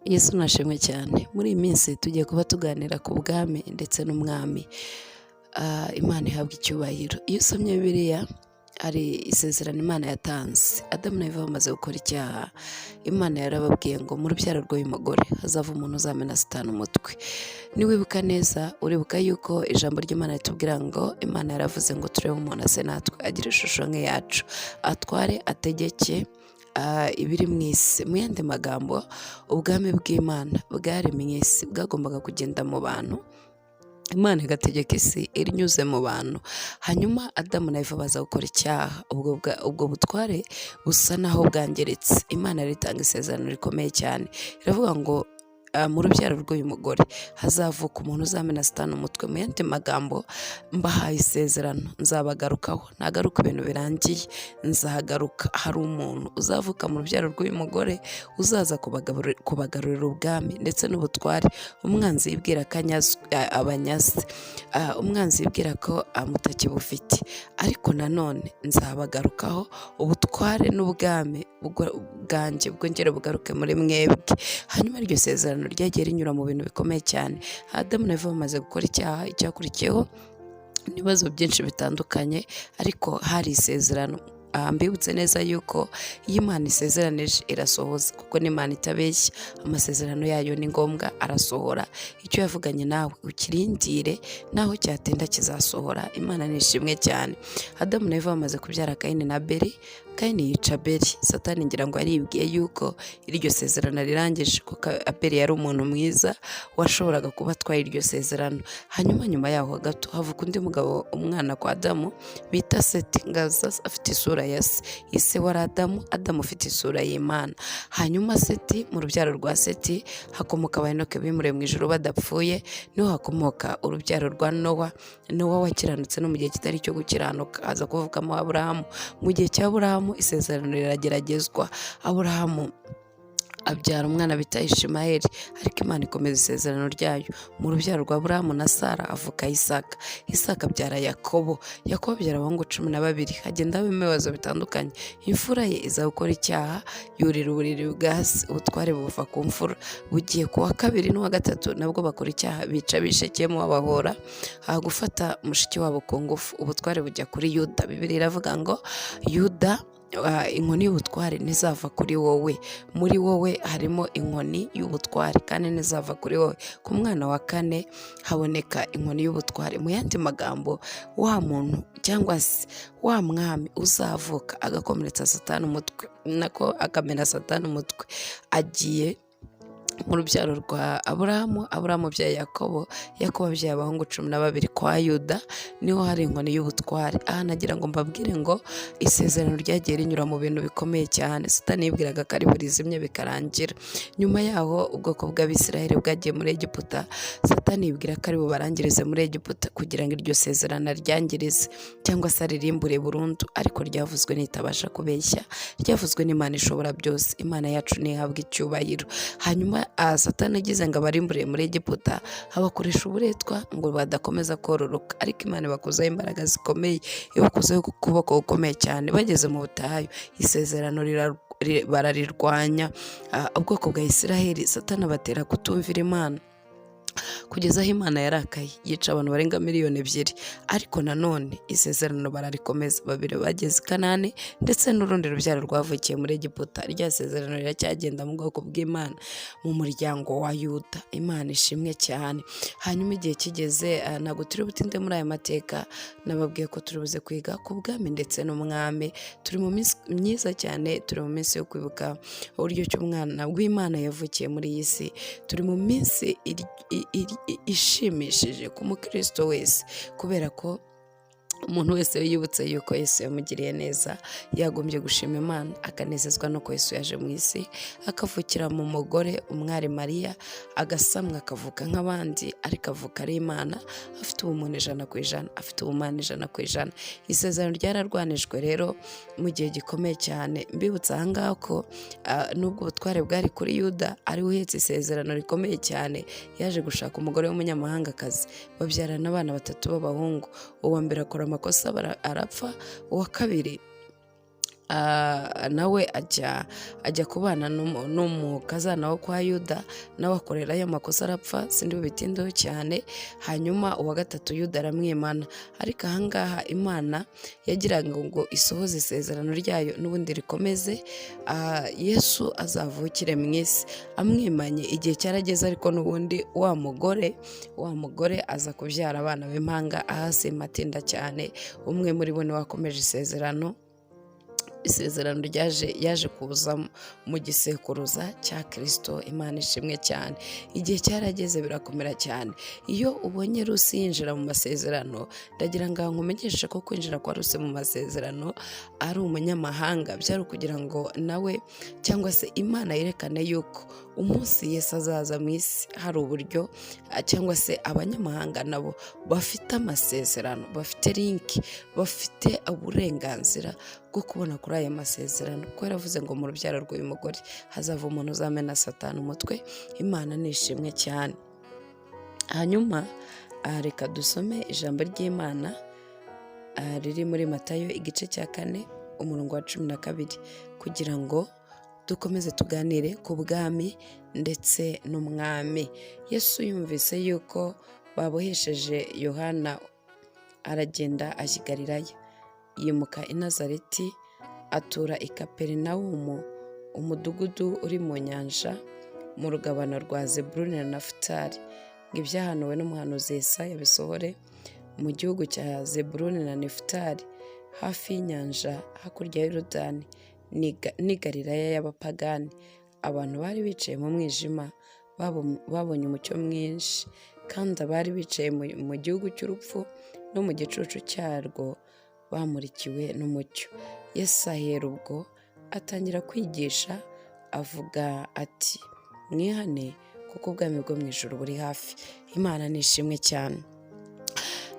Yesu nashimwe cyane. Muri iyi minsi tugiye kuba tuganira ku bwami ndetse n'umwami. Imana ihabwa icyubahiro. Iyo usomye Bibiliya hari isezerano Imana yatanze. Adamu na Eva bamaze gukora icyaha, Imana yarababwiye ngo mu rubyaro rw'uyu mugore hazava umuntu uzamena Satani umutwe. Niwibuka neza uribuka yuko ijambo ry'Imana ritubwira ngo Imana yaravuze ngo turebe umuntu ase natwe agira ishusho nk'iyacu, atware ategeke ibiri mu isi. Mu yandi magambo, ubwami bw'Imana bwari mu isi, bwagombaga kugenda mu bantu, Imana igategeka isi irinyuze mu bantu. Hanyuma Adamu na Eva baza gukora icyaha, ubwo butware busa naho bwangiritse. Imana ritanga isezerano rikomeye cyane, iravuga ngo mu rubyaro rw'uyu mugore hazavuka umuntu uzamena Satani umutwe. Mu yandi magambo, mbahaye isezerano, nzabagarukaho, ntagaruka ibintu birangiye, nzagaruka. Hari umuntu uzavuka mu rubyaro rw'uyu mugore uzaza kubagarurira ubwami ndetse n'ubutware. Umwanzi yibwira ko abanyazi, umwanzi yibwira ko mutakibufite, ariko nanone nzabagarukaho, ubutware n'ubwami bwanjye bwongere bugaruke muri mwebwe. Hanyuma iryo sezerano ryagiye rinyura mu bintu bikomeye cyane. Adamu na Eva bamaze gukora icyaha, icyakurikiyeho ibibazo byinshi bitandukanye, ariko hari isezerano. Mbibutse neza yuko iyo Imana isezeranije irasohoza, kuko n'Imana itabeshya. Amasezerano yayo ni ngombwa, arasohora. Icyo yavuganye nawe ukirindire, naho cyatinda kizasohora. Imana nishimwe cyane. Adamu na Eva bamaze kubyara Kayini na Beri. Kayini yica Abeli. Satani ngira ngo yaribwiye yuko iryo sezerano rirangije, kuko Abeli yari umuntu mwiza washoboraga kuba atwaye iryo sezerano. Hanyuma nyuma yaho gato havuka undi mugabo, umwana kwa Adamu bita Seti, ngaza afite isura ya se. Ise wari Adamu, Adamu ufite isura y'Imana. Hanyuma Seti, mu rubyaro rwa Seti hakomoka Abahenoke bimuriwe mu ijuru badapfuye. Niho hakomoka urubyaro rwa Nowa. Nowa wakiranutse no mu gihe kitari cyo gukiranuka, haza kuvukamo Aburahamu. Mu gihe cya Aburahamu isezerano rirageragezwa. Aburahamu abyara umwana bita Ishimayeli, ariko Imana ikomeza isezerano ryayo. Mu rubyaro rwa Aburahamu na Sara avuka Isaka. Isaka abyara Yakobo. Yakobo abyara abahungu 12. Hagenda habamo ibibazo bitandukanye. Imfura ye iza gukora icyaha, yurira uburiri bwa se, ubutware buva ku mfura. Bugiye ku wa kabiri n'uwa gatatu nabwo bakora icyaha, bica Bishekemu babahora, gufata mushiki wabo ku ngufu. Ubutware bujya kuri Yuda. Bibiliya iravuga ngo Yuda, inkoni y'ubutware ntizava kuri wowe, muri wowe harimo inkoni y'ubutware kandi ntizava kuri wowe. Ku mwana wa 4 haboneka inkoni y'ubutware. Mu yandi magambo, wa muntu cyangwa se wa mwami uzavuka agakomeretsa Satani umutwe, nako akamena Satani umutwe, agiye mu rubyaro rwa Aburahamu. Aburahamu bya Yakobo, Yakobo bya abahungu 12. Kwa Yuda niho hari inkoni y'ubutware. Nagira ngo mbabwire ngo isezerano ryagiye rinyura mu bintu bikomeye cyane. Satani yibwiraga ko ari burizimye bikarangira. Nyuma yaho ubwoko bw'Abisiraheli bwagiye muri Egiputa. Satani yibwira ko ari bubarangirize muri Egiputa kugira ngo iryo sezerano ryangirize cyangwa se aririmbure burundu, ariko ryavuzwe n'itabasha kubeshya, ryavuzwe n'Imana ishobora byose. Imana yacu ntihabwa icyubahiro. Hanyuma Satani agize ngo abarimbure muri Egiputa, abakoresha uburetwa ngo badakomeza kororoka, ariko Imana ibakozaho imbaraga zikomeye, ibakozaho ukuboko gukomeye cyane. Bageze mu butayu, isezerano bararirwanya. Ubwoko bwa Isiraheli, Satani abatera kutumvira Imana, kugeza aho Imana yarakaye yica abantu barenga 2 miliyoni. Ariko nanone isezerano bararikomeza. 2 bageze i Kanani, ndetse n'urundi rubyaro rwavukiye muri Egiputa. Rya sezerano riracyagenda mu bwoko bw'Imana, mu muryango wa Yuda. Imana ishimwe cyane. Hanyuma igihe kigeze, ntabwo turi butinde muri aya mateka. Nababwiye ko turi buze kwiga ku bwami ndetse n'umwami. Turi mu minsi myiza cyane, turi mu minsi yo kwibuka uburyo cy'umwana w'Imana yavukiye muri iyi si. Turi mu minsi ishimishije ku mukristo wese, kubera ko umuntu wese yibutse yuko Yesu yamugiriye neza yagombye gushima Imana, akanezezwa nuko Yesu yaje mu isi, akavukira mu mugore umwari Mariya, agasamwa akavuka nk'abandi, ariko avuka ari Imana, afite ubumuntu 100%, afite ubumana 100%. Isezerano ryararwanijwe rero mu gihe gikomeye cyane. Mbibutsa ahangaha ko nubwo ubutware bwari kuri Yuda, ari uhetse isezerano rikomeye cyane, yaje gushaka umugore w'umunyamahangakazi, babyarana abana 3 b'abahungu. Uwa mbere akora amakosa arapfa, uwa kabiri nawe ajya kubana n'umukazana wo kwa Yuda, nawe akorerayo amakosa arapfa, sindi bubitindeho cyane. Hanyuma uwa gatatu Yuda aramwimana, ariko ahangaha Imana yagiraga ngo isohoze isezerano ryayo n'ubundi rikomeze. Yesu azavukire mu isi, amwimanye igihe cyarageze, ariko n'ubundi wa mugore aza kubyara abana b'impanga ahasima atinda cyane. Umwe muri bo niwe wakomeje isezerano yaje kuza mu gisekuruza cya Kristo. Imana ishimwe cyane. Igihe cyarageze birakomera cyane. Iyo ubonye Rusi yinjira mu masezerano, ndagira ngo nkumenyeshe ko kwinjira kwa Rusi mu masezerano ari umunyamahanga, byari kugira ngo nawe cyangwa se Imana yerekane yuko umunsi Yesu azaza mu isi hari uburyo, cyangwa se abanyamahanga nabo bafite amasezerano, bafite linki, bafite uburenganzira bwo kubona kuri aya masezerano, kuko yaravuze ngo mu rubyaro rw'uyu mugore hazava umuntu uzamena Satani umutwe. Imana nishimwe cyane. Hanyuma reka dusome ijambo ry'Imana riri muri Matayo igice cya 4 umurongo wa 12, kugira ngo dukomeze tuganire ku bwami ndetse n'umwami. Yesu yumvise yuko babohesheje Yohana, aragenda ajya i Galilaya, yimuka i Nazareti, atura i Kaperinawumu, umudugudu uri mu nyanja, mu rugabano rwa Zebuluni na Nafutali, ngo ibyahanuwe n'umuhanuzi Yesaya bisohore mu gihugu cya Zebuluni na Nafutali, hafi y'inyanja hakurya y'Yorodani, ni Galilaya y'abapagani. Abantu bari bicaye mu mwijima babonye umucyo mwinshi, kandi abari bicaye mu gihugu cy'urupfu no mu gicucu cyarwo bamurikiwe n'umucyo. Yesu ahera ubwo atangira kwigisha, avuga ati, mwihane kuko ubwami bwo mu ijuru buri hafi. Imana nishimwe cyane.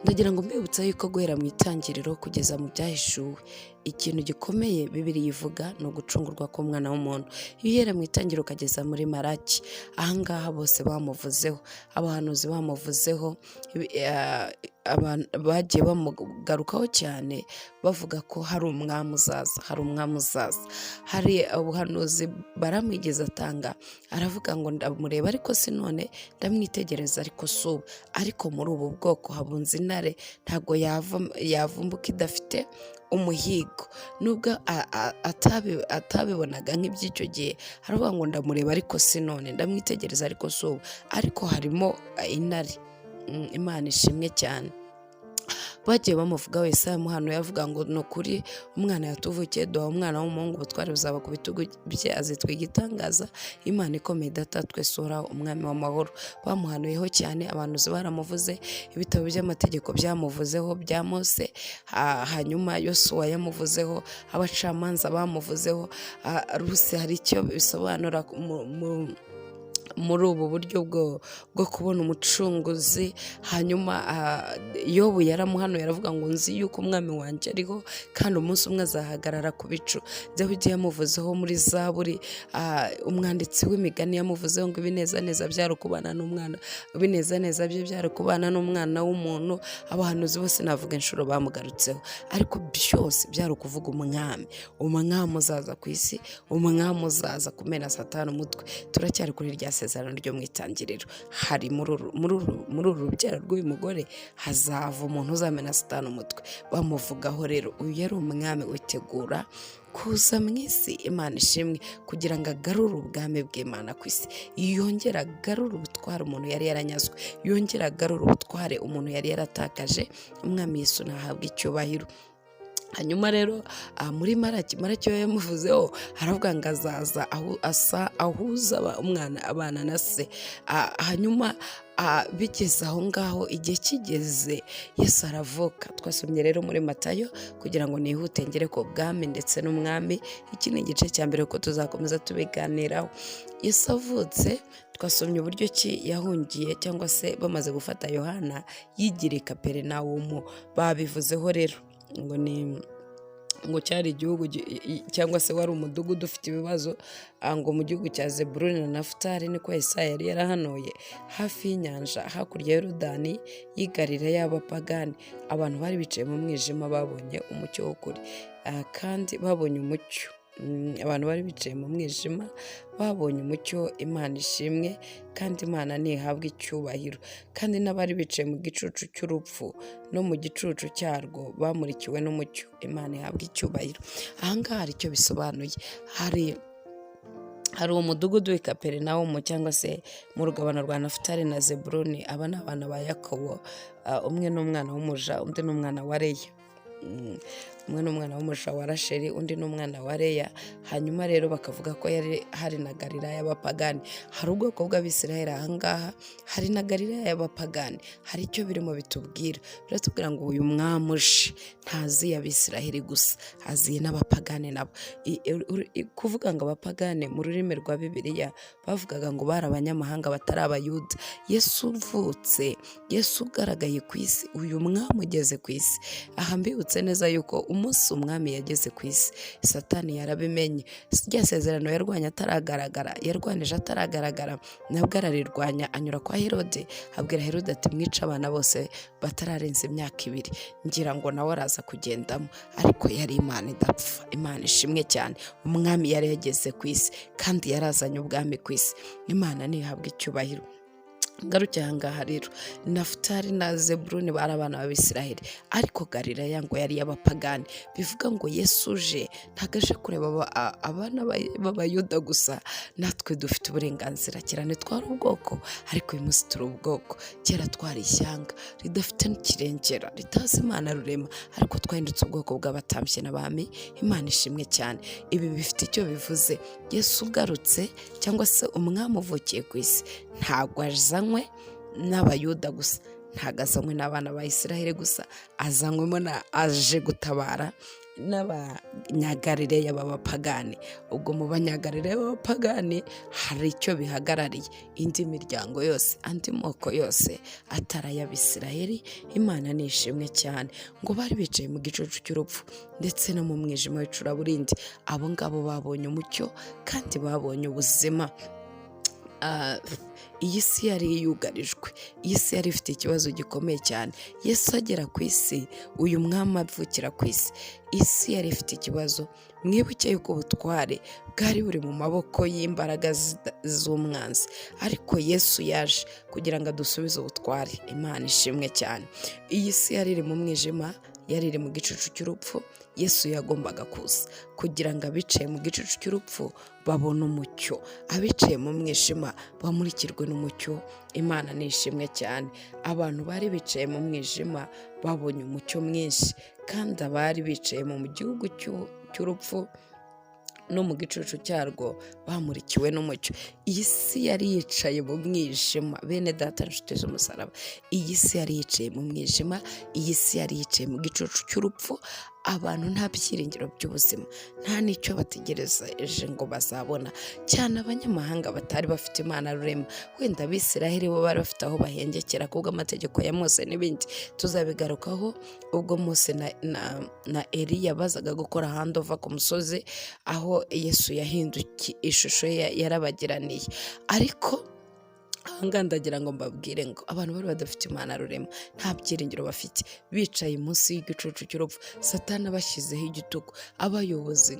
Ndagira ngo mbibutsa yuko guhera mu itangiriro kugeza mu byahishuwe, ikintu gikomeye Bibiliya ivuga ni ugucungurwa k'umwana w'umuntu. Iyo uhera mu itangiriro ukageza muri Maraki, ahangaha bose bamuvuzeho, abahanuzi bamuvuzeho, bagiye bamugarukaho cyane bavuga ko hari umwami uzaza. Hari ubuhanuzi baramwigeze atanga, aravuga ngo ndamureba ariko si none, ndamwitegereza ariko si ubu. Ariko muri ubu bwoko habunze intare, ntabwo yavumbuka idafite umuhigo. Nubwo atabibonaga nk'iby'icyo gihe, aravuga ngo ndamureba ariko si none, ndamwitegereza ariko si ubu, ariko harimo intare. Imana ishimwe cyane. Bagiye bamuvuga wese muhano, yavuga ngo ni ukuri umwana yatuvukiye, duha umwana w'umuhungu, ubutware buzaba ku bitugu bye, azitwa igitangaza, Imana ikomeye, data twese uhoraho, umwami w'amahoro. Bamuhanuyeho cyane, abantu baramuvuze, ibitabo by'amategeko byamuvuzeho bya Mose, hanyuma Yosuwa yamuvuzeho, abacamanza bamuvuzeho. Rusi hari icyo bisobanura muri ubu buryo bwo kubona umucunguzi. Hanyuma Yobu yaramuhanuye, aravuga ngo nzi yuko umwami wanjye ariho, kandi umunsi umwe azahagarara ku bicu. Dawidi yamuvuzeho muri Zaburi, umwanditsi w'imigani yamuvuzeho ngo ibinezaneza byari kubana n'umwana, ibinezaneza bye byari kubana n'umwana w'umuntu. Abahanuzi bose navuga inshuro bamugarutseho, ariko byose byari ukuvuga umwami uzaza ku isi, umwami uzaza kumena Satani umutwe. Turacyari kuri rya sezerano ryo mu itangiriro. Hari muri uru rubyaro rw'uyu mugore hazava umuntu uzamena Satani umutwe. Bamuvugaho rero, uyu yari umwami witegura kuza mu isi. Imana ishimwe, kugira ngo agarure ubwami bw'Imana ku isi, yongera agarure ubutware umuntu yari yaranyazwe, yongera agarure ubutware umuntu yari yaratakaje. Umwami Yesu nahabwa icyubahiro. Hanyuma rero muri Maraki we yamuvuzeho, haravuga ngo azaza ahuza abana na se. Hanyuma bigeze aho ngaho, igihe kigeze Yesu aravuka. Twasomye rero muri Matayo, kugira ngo nihute ngere ku bwami ndetse n'umwami. Iki ni igice cya mbere ko tuzakomeza tubiganiraho. Yesu avutse, twasomye uburyo ki yahungiye, cyangwa se bamaze gufata Yohana yigira i Kaperinawumu. Babivuzeho rero ngo ni ngo cyari igihugu cyangwa se wari umudugudu ufite ibibazo, ngo mu gihugu cya Zebuluni na Nafutali, niko Yesaya yari yarahanuye, hafi y'inyanja hakurya ya Yorodani y'i Galilaya y'abapagani. Abantu bari bicaye mu mwijima babonye umucyo w'ukuri, kandi babonye umucyo. Abantu bari bicaye mu mwijima babonye umucyo. Imana ishimwe kandi Imana ntihabwa icyubahiro. Kandi n'abari bicaye mu gicucu cy'urupfu no mu gicucu cyarwo bamurikiwe n'umucyo. Imana ihabwa icyubahiro. Ahangaha hari icyo bisobanuye. Hari umudugudu w'i Kaperinawumu cyangwa se mu rugabano rwa Nafutali na Zebuluni. Aba ni abana ba Yakobo, umwe n'umwana w'umuja, undi n'umwana wa Leya. Umwe n'umwana w'umuja wa Rasheli, undi n'umwana wa Leya. Hanyuma rero bakavuga ko hari na Galilaya y'abapagani. Hari ubwoko bw'Abisiraheli ahangaha, hari na Galilaya y'abapagani. Hari icyo birimo bitubwira. Biratubwira ngo uyu mwami uje ntaziye Abisiraheli gusa, aziye n'abapagani nabo. Kuvuga ngo abapagani mu rurimi rwa Bibiliya bavugaga ngo bari abanyamahanga batari Abayuda. Yesu uvutse, Yesu ugaragaye ku isi, uyu mwami ugeze ku isi. Aha mbibutse neza yuko umunsi umwami yageze ku isi, Satani yarabimenye. Rya sezerano yarwanya ataragaragara, yarwanije ataragaragara, nabwo ararirwanya. Anyura kwa Herode, abwira Herode ati mwice abana bose batararenza imyaka 2. Ngira ngo nawe araza kugendamo, ariko yari Imana idapfa. Imana ishimwe cyane. Umwami yari yageze ku isi kandi yarazanye ubwami ku isi. Imana ntihabwa icyubahiro. Ngarukiye ahangaha rero, Nafutali na Zebuluni bari abana b'Abisiraheli, ariko Galilaya ngo yari y'abapagani. Bivuga ngo Yesu uje ntabwo aje kureba abana b'Abayuda gusa. Natwe dufite uburenganzira. Kera ntitwari ubwoko, ariko uyu munsi turi ubwoko. Kera twari ishyanga ridafite n'ikirengera, ritazi Imana rurema, ariko twahindutse ubwoko bw'abatambyi n'abami. Imana ishimwe cyane. Ibi bifite icyo bivuze. Yesu ugarutse cyangwa se umwami uvukiye ku isi ntabwo azanywe n'Abayuda gusa, ntabwo azanywe n'abana ba Isiraheli gusa, azanywemo aje gutabara n'Abanyagalileya b'abapagani. Ubwo mu Banyagalileya b'abapagani hari icyo bihagarariye. Indi miryango yose, andi moko yose atari ay'Abisiraheli. Imana ni ishimwe cyane. Ngo bari bicaye mu gicucu cy'urupfu ndetse no mu mwijima w'icuraburindi. Abo ngabo babonye umucyo kandi babonye ubuzima. Iyi si yari yugarijwe, iyi si yari ifite ikibazo gikomeye cyane. Yesu agera ku isi, uyu mwami avukira ku isi, isi yari ifite ikibazo. Mwibuke yuko ubutware bwari buri mu maboko y'imbaraga z'umwanzi, ariko Yesu yaje kugira ngo adusubize ubutware. Imana ishimwe cyane. Iyi si yari iri mu mwijima, yari iri mu gicucu cy'urupfu. Yesu yagombaga kuza kugira ngo abicaye mu gicucu cy'urupfu babone umucyo, abicaye mu mwijima bamurikirwe n'umucyo. Imana ni ishimwe cyane. Abantu bari bicaye mu mwijima babonye umucyo mwinshi, kandi abari bicaye mu gihugu cy'urupfu no mu gicucu cyarwo bamurikiwe n'umucyo. Iyi si yari yicaye mu mwijima. Bene data nshuti z'umusaraba, iyi si yari yicaye mu mwijima, iyi si yari yicaye mu gicucu cy'urupfu. Abantu nta byiringiro by'ubuzima, nta n'icyo bategereje ngo bazabona. Cyane abanyamahanga batari bafite Imana rurema. Wenda Abisiraheli bo bari bafite aho bahengekera kubw'amategeko ya Mose n'ibindi. Tuzabigarukaho ubwo Mose na Eliya bazaga gukora handova ku musozi, aho Yesu yahindukiye ishusho yarabagiraniye. Ariko ahangaha ndagira ngo mbabwire ngo abantu bari badafite Imana rurema, nta byiringiro bafite, bicaye munsi y'igicucu cy'urupfu. Satani abashyizeho igitugu, abayobozi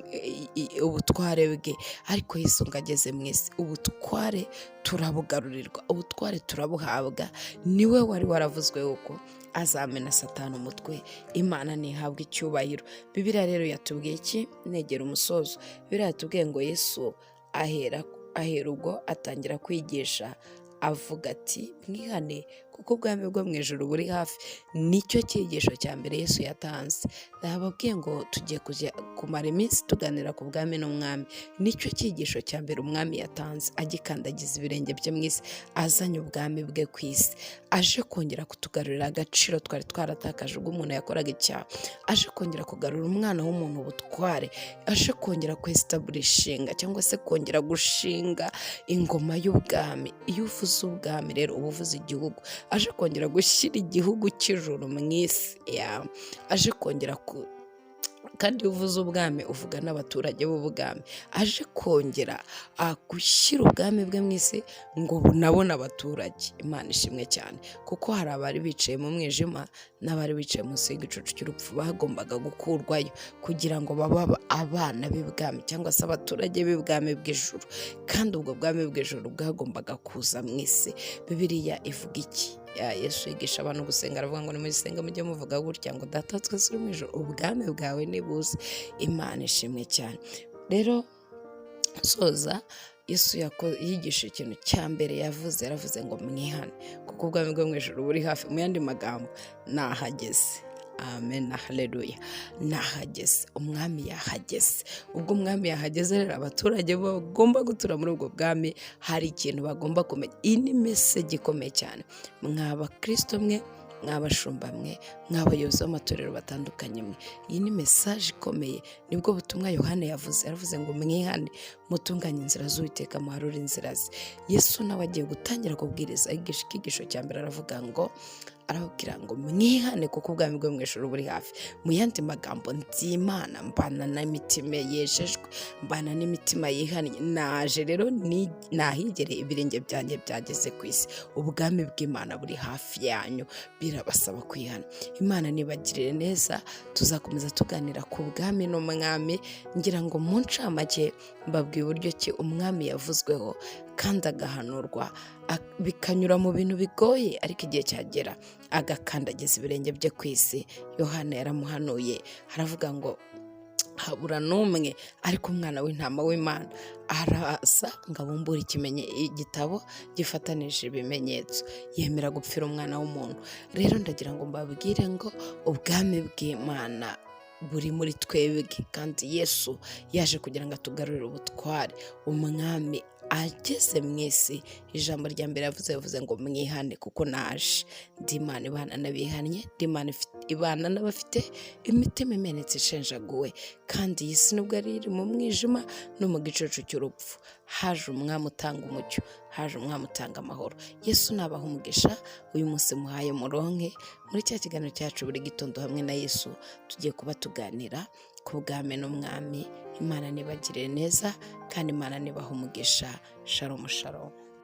ubutware bwe. Ariko Yesu ngo ageze mu isi, ubutware turabugarurirwa, ubutware turabuhabwa. Niwe wari waravuzwe yuko azamena Satani umutwe. Imana ntihabwa icyubahiro. Bibiliya rero yatubwiye iki? Negera umusozo. Bibiliya yatubwiye ngo Yesu ahera ubwo atangira kwigisha avuga ati mwihane kuko ubwami bwo mu ijuru buri hafi. Nicyo cyigisho cya mbere Yesu yatanze. Ndababwiye ngo tugiye kujya kumara iminsi tuganira ku bwami n'umwami. Nicyo cyigisho cya mbere umwami yatanze, agikandagiza ibirenge bye mu isi, azanye ubwami bwe ku isi, aje kongera kutugarurira agaciro twari twaratakaje ubwo umuntu yakoraga icyaha, aje kongera kugarura umwana w'umuntu ubutware, aje kongera kwesitaburishinga cyangwa se kongera gushinga ingoma y'ubwami. Iyo uvuze ubwami rero uba uvuze igihugu. Aje kongera gushyira igihugu cy'ijuru mu isi, aje kongera kandi iyo uvuze ubwami uvuga n'abaturage b'ubwami, aje kongera gushyira ubwami bwe mu isi ngo bunabone abaturage. Imana ishimwe cyane, kuko hari abari bicaye mu mwijima n'abari bicaye munsi y'igicucu cy'urupfu bagombaga gukurwayo kugira ngo babe abana b'ibwami cyangwa se abaturage b'ibwami bw'ijuru, kandi ubwo bwami bw'ijuru bwagombaga kuza mu isi. Bibiliya ivuga iki? Yesu yigisha abantu gusenga, aravuga ngo nimusenga mujye muvuga gutya ngo data twese uri mu ijuru, ubwami bwawe nibuze. Imana ishimwe cyane. Rero soza, Yesu yigisha ikintu cya mbere yaravuze ngo mwihane kuko ubwami bwo mu ijuru buri hafi. Mu yandi magambo, nahageze. Amen, haleluya, nahageze, umwami yahageze. Ubwo umwami yahageze rero abaturage bagomba gutura muri ubwo bwami hari ikintu bagomba kumenya. Iyi ni message ikomeye cyane, mwaba Kristo mwe, mwabashumba mwe, mwabayobozi b'amatorero batandukanye mwe. Iyi ni message ikomeye, nibwo butumwa Yohana yaravuze ngo mwihane mutunganye inzira z'Uwiteka, muharure inzira ze. Yesu nawe agiye gutangira kubwiriza ikigisho cya mbere, arababwira ngo mwihane kuko ubwami bwo mu ijuru buri hafi. Mu yandi magambo, ndi Imana, mbana n'imitima yejejwe, mbana n'imitima yihannye. Naje rero nahigereye, ibirenge byanjye byageze ku isi. Ubwami bw'Imana buri hafi yanyu, birabasaba kwihana. Imana nibagirire neza. Tuzakomeza tuganira ku bwami n'umwami, ngira ngo mu ncamake mbabwiye uburyo ki umwami yavuzweho kandi agahanurwa, bikanyura mu bintu bigoye, ariko igihe cyagera agakandagiza ibirenge bye ku isi. Yohana yaramuhanuye, haravuga ngo habura n'umwe, ariko umwana w'intama w'Imana araza ngo abumbure igitabo gifatanije ibimenyetso, yemera gupfira umwana w'umuntu. Rero ndagira ngo mbabwire ngo ubwami bw'Imana buri muri twebwe, kandi Yesu yaje kugira ngo atugarurire ubutware. Umwami ageze mu isi, ijambo rya mbere yavuze ngo mwihane kuko naje. Ndi Imana ibana n'abihannye, ndi Imana ibana n'abafite imitima imenetse ishenjaguwe. Kandi iyi si nubwo ari iri mu mwijima no mu gicucu cy'urupfu, haje umwami utanga umucyo, haje umwami utanga amahoro. Yesu nabaha umugisha. Uyu munsi muhaye muronke muri cya kiganiro cyacu Buri Gitondo Hamwe na Yesu, tugiye kuba tuganira ku bwami n'umwami. Imana nibagirire neza kandi Imana nibaha umugisha. Shalom shalom.